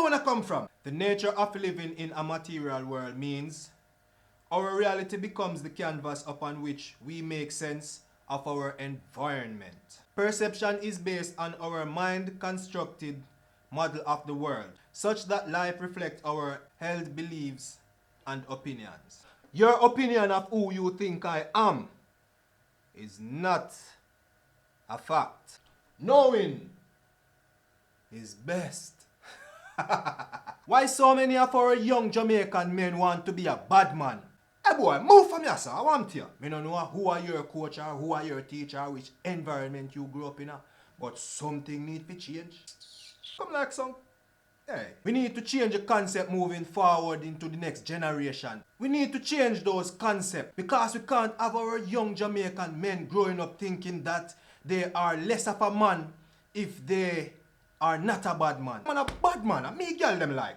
wanna come from? The nature of living in a material world means our reality becomes the canvas upon which we make sense of our environment. Perception is based on our mind-constructed model of the world, such that life reflects our held beliefs and opinions. Your opinion of who you think I am is not a fact. Knowing is best. Why so many of our young Jamaican men want to be a bad man? Hey boy, move from here, sir. I want you. I don't know who are your coach or who are your teacher, which environment you grew up in. But something need to change. Come like some. Hey, we need to change the concept moving forward into the next generation. We need to change those concepts because we can't have our young Jamaican men growing up thinking that they are less of a man if they are not a bad man. Man, a bad man, and me girl them like.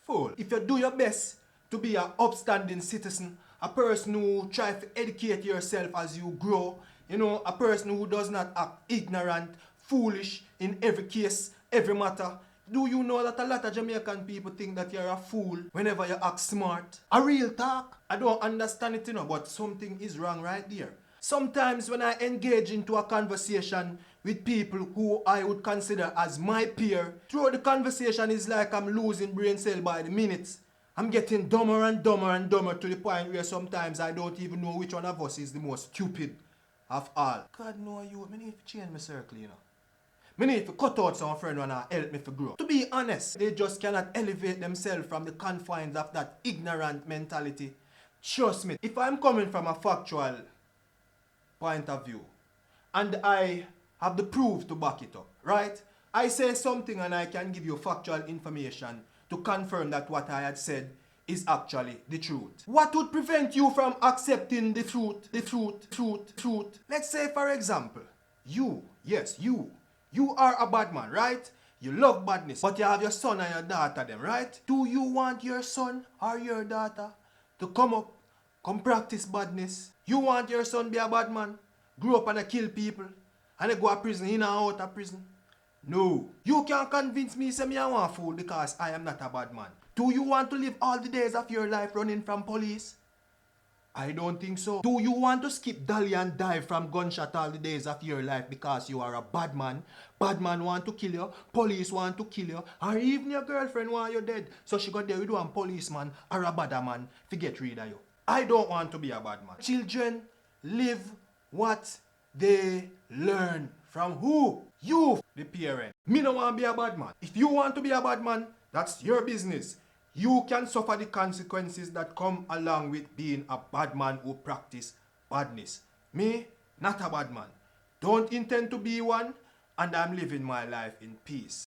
Fool. If you do your best to be an upstanding citizen, a person who tries to educate yourself as you grow, a person who does not act ignorant, foolish in every case, every matter. Do you know that a lot of Jamaican people think that you're a fool whenever you act smart? A real talk. I don't understand it, but something is wrong right there. Sometimes when I engage into a conversation with people who I would consider as my peer, throughout the conversation is like I'm losing brain cell by the minutes. I'm getting dumber and dumber and dumber to the point where sometimes I don't even know which one of us is the most stupid of all. God know you, I need to change my circle, I need to cut out some friend when I help me to grow. To be honest, they just cannot elevate themselves from the confines of that ignorant mentality. Trust me, if I'm coming from a factual point of view and I have the proof to back it up, right? I say something and I can give you factual information to confirm that what I had said is actually the truth. What would prevent you from accepting the truth? Let's say, for example, you are a bad man, right? You love badness, but you have your son and your daughter them, right? Do you want your son or your daughter to come practice badness? You want your son be a bad man, grow up and kill people, and go to prison, in and out of prison? No. You can't convince me say me I want fool because I am not a bad man. Do you want to live all the days of your life running from police? I don't think so. Do you want to skip Dolly and die from gunshot all the days of your life because you are a bad man? Bad man want to kill you, police want to kill you, or even your girlfriend want you dead. So she got there with one policeman or a bad man to get rid of you. I don't want to be a bad man. Children live what they learn. From who? You, the parent. Me no want to be a bad man. If you want to be a bad man, that's your business. You can suffer the consequences that come along with being a bad man who practice badness. Me, not a bad man. Don't intend to be one, and I'm living my life in peace.